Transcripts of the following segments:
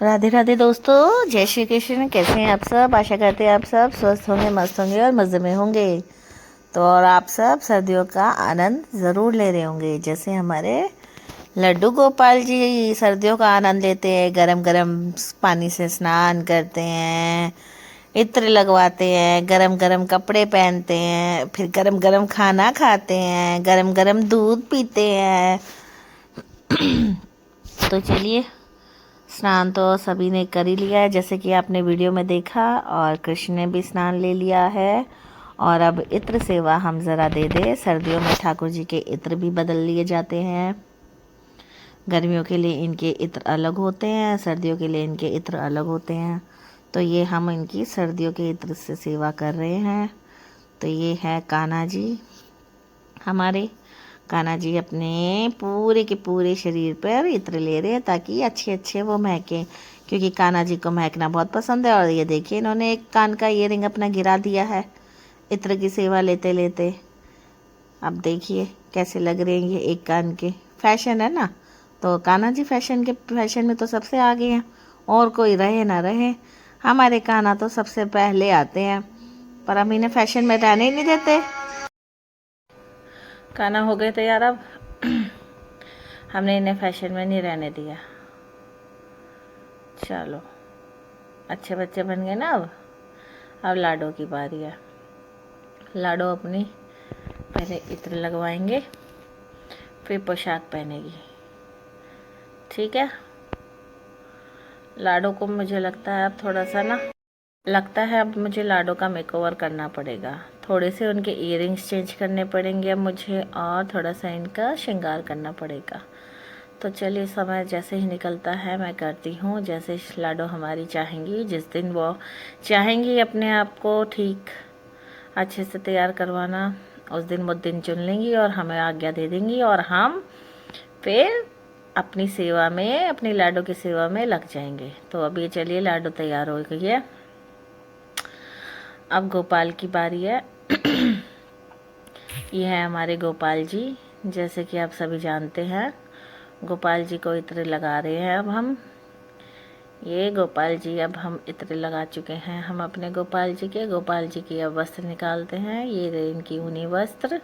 राधे राधे दोस्तों, जय श्री कृष्ण। कैसे हैं आप सब? आशा करते हैं आप सब स्वस्थ होंगे, मस्त होंगे और मज़े में होंगे। तो और आप सब सर्दियों का आनंद ज़रूर ले रहे होंगे, जैसे हमारे लड्डू गोपाल जी सर्दियों का आनंद लेते हैं। गरम गरम पानी से स्नान करते हैं, इत्र लगवाते हैं, गरम गरम कपड़े पहनते हैं, फिर गरम गरम खाना खाते हैं, गरम गरम दूध पीते हैं। तो चलिए, स्नान तो सभी ने कर ही लिया है, जैसे कि आपने वीडियो में देखा, और कृष्ण ने भी स्नान ले लिया है। और अब इत्र सेवा हम ज़रा दे दें। सर्दियों में ठाकुर जी के इत्र भी बदल लिए जाते हैं। गर्मियों के लिए इनके इत्र अलग होते हैं, सर्दियों के लिए इनके इत्र अलग होते हैं। तो ये हम इनकी सर्दियों के इत्र से सेवा कर रहे हैं। तो ये है कान्हा जी हमारे। कान्हा जी अपने पूरे के पूरे शरीर पर इत्र ले रहे हैं ताकि अच्छे अच्छे वो महके, क्योंकि कान्हा जी को महकना बहुत पसंद है। और ये देखिए, इन्होंने एक कान का ईयरिंग अपना गिरा दिया है इत्र की सेवा लेते लेते। अब देखिए कैसे लग रहे हैं ये एक कान के। फैशन है ना, तो कान्हा जी फैशन में तो सबसे आगे हैं। और कोई रहे ना रहे, हमारे कान्हा तो सबसे पहले आते हैं, पर हम इन्हें फैशन में रहने ही नहीं देते। कान्हा हो गए तैयार अब। हमने इन्हें फैशन में नहीं रहने दिया। चलो, अच्छे बच्चे बन गए ना। अब लाडो की बारी है। लाडो अपनी पहले इत्र लगवाएंगे, फिर पोशाक पहनेगी। ठीक है। लाडो को मुझे लगता है अब मुझे लाडो का मेकओवर करना पड़ेगा। थोड़े से उनके इयरिंग्स चेंज करने पड़ेंगे अब मुझे, और थोड़ा सा इनका श्रृंगार करना पड़ेगा। तो चलिए, समय जैसे ही निकलता है मैं करती हूँ जैसे लाडो हमारी चाहेंगी। जिस दिन वो चाहेंगी अपने आप को ठीक अच्छे से तैयार करवाना, उस दिन वो दिन चुन लेंगी और हमें आज्ञा दे देंगी, और हम फिर अपनी सेवा में, अपनी लाडो की सेवा में लग जाएंगे। तो अभी चलिए, लाडो तैयार हो गई है। अब गोपाल की बारी है। ये है हमारे गोपाल जी। जैसे कि आप सभी जानते हैं, गोपाल जी को इत्र लगा रहे हैं अब हम। ये गोपाल जी, अब हम इत्र लगा चुके हैं हम अपने गोपाल जी की अब वस्त्र निकालते हैं। ये रहे इनकी ऊनी वस्त्र,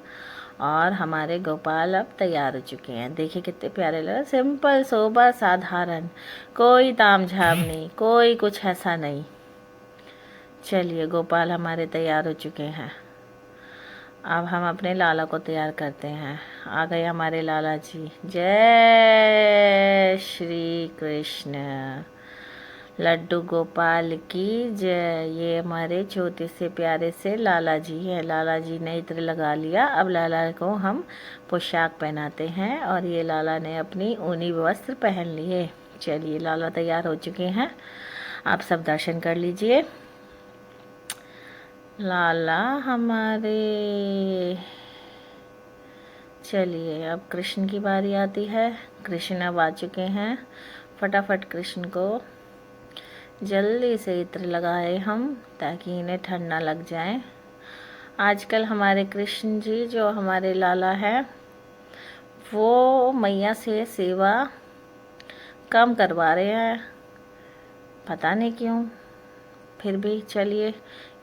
और हमारे गोपाल अब तैयार हो चुके हैं। देखिए कितने प्यारे लग रहे हैं। सिंपल सोबर साधारण, कोई ताम झाम नहीं, कोई कुछ ऐसा नहीं। चलिए, गोपाल हमारे तैयार हो चुके हैं। अब हम अपने लाला को तैयार करते हैं। आ गए हमारे लाला जी। जय श्री कृष्ण। लड्डू गोपाल की जय। ये हमारे छोटे से प्यारे से लाला जी हैं। लाला जी ने इत्र लगा लिया। अब लाला को हम पोशाक पहनाते हैं, और ये लाला ने अपनी ऊनी वस्त्र पहन लिए। चलिए, लाला तैयार हो चुके हैं। आप सब दर्शन कर लीजिए। लाला हमारे। चलिए, अब कृष्ण की बारी आती है। कृष्ण अब आ चुके हैं। फटाफट कृष्ण को जल्दी से इत्र लगाए हम, ताकि इन्हें ठंड ना लग जाए। आजकल हमारे कृष्ण जी, जो हमारे लाला हैं, वो मैया से सेवा कम करवा रहे हैं, पता नहीं क्यों। फिर भी चलिए,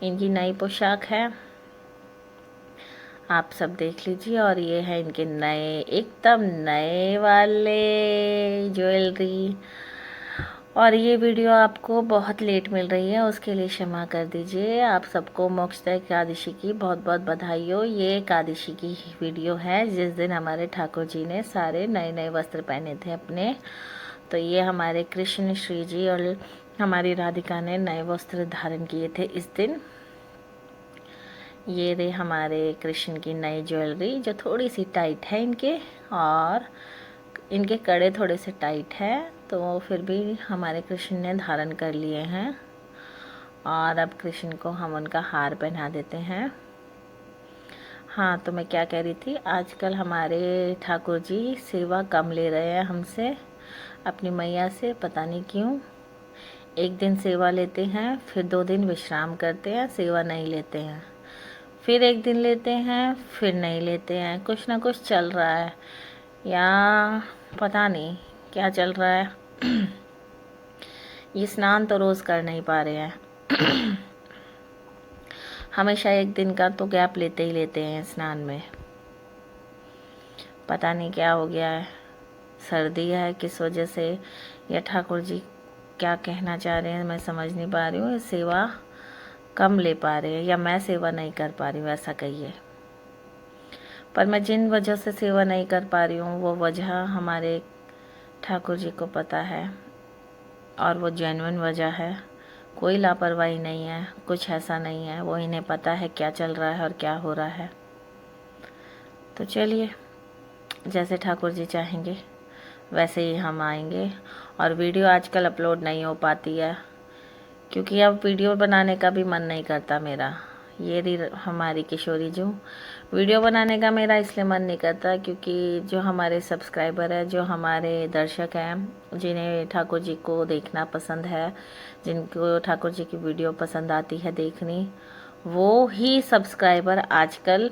इनकी नई पोशाक है, आप सब देख लीजिए। और ये है इनके नए, एकदम नए वाले ज्वेलरी। और ये वीडियो आपको बहुत लेट मिल रही है, उसके लिए क्षमा कर दीजिए। आप सबको मोक्षदा एकादशी की बहुत बहुत बधाई हो। ये एकादशी की वीडियो है जिस दिन हमारे ठाकुर जी ने सारे नए नए वस्त्र पहने थे अपने। तो ये हमारे कृष्ण श्री जी और हमारी राधिका ने नए वस्त्र धारण किए थे इस दिन। ये रहे हमारे कृष्ण की नई ज्वेलरी, जो थोड़ी सी टाइट है इनके, और इनके कड़े थोड़े से टाइट है, तो फिर भी हमारे कृष्ण ने धारण कर लिए हैं। और अब कृष्ण को हम उनका हार पहना देते हैं। हाँ, तो मैं क्या कह रही थी, आजकल हमारे ठाकुर जी सेवा कम ले रहे हैं हमसे, अपनी मैया से, पता नहीं क्यों। एक दिन सेवा लेते हैं, फिर 2 दिन विश्राम करते हैं, सेवा नहीं लेते हैं, फिर 1 दिन लेते हैं, फिर नहीं लेते हैं। कुछ ना कुछ चल रहा है, या पता नहीं क्या चल रहा है। ये स्नान तो रोज़ कर नहीं पा रहे हैं। हमेशा एक दिन का तो गैप लेते ही लेते हैं स्नान में। पता नहीं क्या हो गया है, सर्दी है किस वजह से, या ठाकुर जी क्या कहना चाह रहे हैं मैं समझ नहीं पा रही हूँ। सेवा कम ले पा रहे हैं या मैं सेवा नहीं कर पा रही हूँ, ऐसा कहिए। पर मैं जिन वजह से सेवा नहीं कर पा रही हूँ वो वजह हमारे ठाकुर जी को पता है, और वो जेन्युइन वजह है। कोई लापरवाही नहीं है, कुछ ऐसा नहीं है, वो इन्हें पता है क्या चल रहा है और क्या हो रहा है। तो चलिए, जैसे ठाकुर जी चाहेंगे वैसे ही हम आएंगे। और वीडियो आजकल अपलोड नहीं हो पाती है क्योंकि अब वीडियो बनाने का भी मन नहीं करता मेरा। ये रही हमारी किशोरी जो, वीडियो बनाने का मेरा इसलिए मन नहीं करता क्योंकि जो हमारे सब्सक्राइबर है, जो हमारे दर्शक हैं, जिन्हें ठाकुर जी को देखना पसंद है, जिनको ठाकुर जी की वीडियो पसंद आती है देखनी, वो ही सब्सक्राइबर आजकल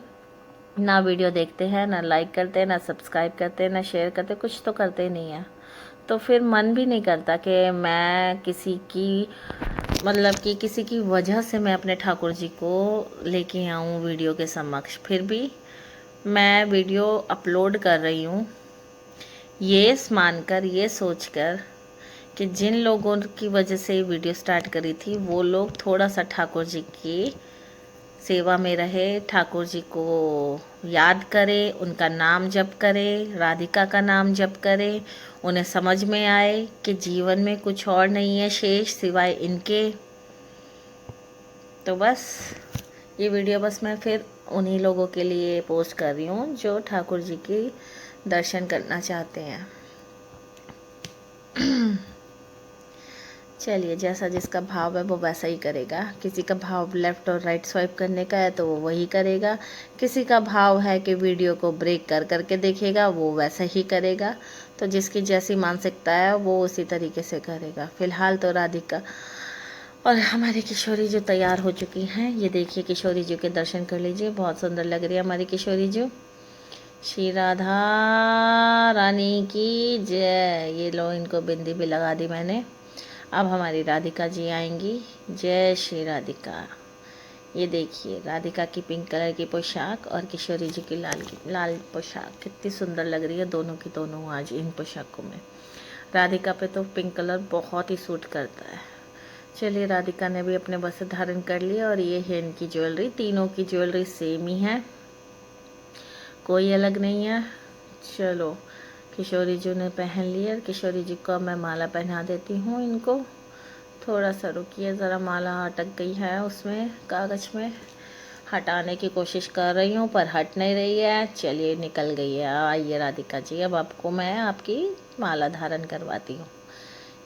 ना वीडियो देखते हैं, ना लाइक करते हैं, ना सब्सक्राइब करते हैं, ना शेयर करते, कुछ तो करते नहीं है। तो फिर मन भी नहीं करता कि मैं किसी की मतलब कि किसी की वजह से मैं अपने ठाकुर जी को लेके आऊँ वीडियो के समक्ष। फिर भी मैं वीडियो अपलोड कर रही हूँ ये मानकर, ये सोचकर कि जिन लोगों की वजह से वीडियो स्टार्ट करी थी वो लोग थोड़ा सा ठाकुर जी की सेवा में रहे, ठाकुर जी को याद करे, उनका नाम जप करे, राधिका का नाम जप करे, उन्हें समझ में आए कि जीवन में कुछ और नहीं है शेष सिवाय इनके। तो बस ये वीडियो बस मैं फिर उन्हीं लोगों के लिए पोस्ट कर रही हूँ जो ठाकुर जी की दर्शन करना चाहते हैं। चलिए, जैसा जिसका भाव है वो वैसा ही करेगा। किसी का भाव लेफ़्ट और राइट स्वाइप करने का है तो वो वही करेगा, किसी का भाव है कि वीडियो को ब्रेक कर करके देखेगा, वो वैसा ही करेगा। तो जिसकी जैसी मानसिकता है वो उसी तरीके से करेगा। फ़िलहाल तो राधिका और हमारी किशोरी जो तैयार हो चुकी हैं, ये देखिए किशोरी जी के दर्शन कर लीजिए, बहुत सुंदर लग रही है हमारी किशोरी जी। श्री राधा रानी की जय। ये लो, इनको बिंदी भी लगा दी मैंने। अब हमारी राधिका जी आएंगी। जय श्री राधिका। ये देखिए राधिका की पिंक कलर की पोशाक और किशोरी जी की लाल पोशाक कितनी सुंदर लग रही है, दोनों की दोनों आज इन पोशाकों में। राधिका पे तो पिंक कलर बहुत ही सूट करता है। चलिए, राधिका ने भी अपने वस्त्र धारण कर लिया और ये है इनकी ज्वेलरी। तीनों की ज्वेलरी सेम ही है, कोई अलग नहीं है। चलो, किशोरी जी ने पहन लिया, किशोरी जी को मैं माला पहना देती हूँ इनको। थोड़ा सा रुकिए ज़रा, माला अटक गई है उसमें, कागज़ में हटाने की कोशिश कर रही हूँ पर हट नहीं रही है। चलिए, निकल गई है। आइए राधिका जी, अब आपको मैं आपकी माला धारण करवाती हूँ।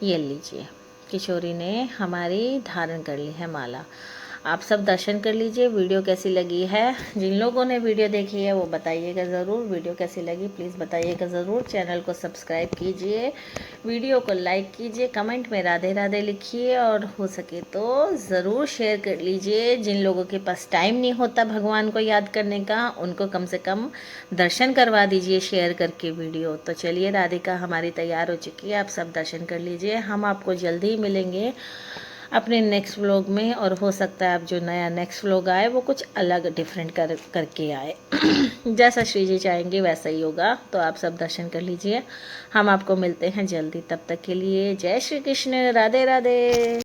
ये लीजिए, किशोरी ने हमारी धारण कर ली है माला। आप सब दर्शन कर लीजिए। वीडियो कैसी लगी है, जिन लोगों ने वीडियो देखी है वो बताइएगा ज़रूर। वीडियो कैसी लगी प्लीज़ बताइएगा ज़रूर। चैनल को सब्सक्राइब कीजिए, वीडियो को लाइक कीजिए, कमेंट में राधे राधे लिखिए और हो सके तो ज़रूर शेयर कर लीजिए। जिन लोगों के पास टाइम नहीं होता भगवान को याद करने का, उनको कम से कम दर्शन करवा दीजिए शेयर करके वीडियो। तो चलिए, राधिका हमारी तैयार हो चुकी है, आप सब दर्शन कर लीजिए। हम आपको जल्दी ही मिलेंगे अपने नेक्स्ट व्लॉग में, और हो सकता है आप जो नया नेक्स्ट व्लॉग आए वो कुछ अलग डिफरेंट करके आए। जैसा श्री जी चाहेंगे वैसा ही होगा। तो आप सब दर्शन कर लीजिए, हम आपको मिलते हैं जल्दी। तब तक के लिए जय श्री कृष्ण, राधे राधे।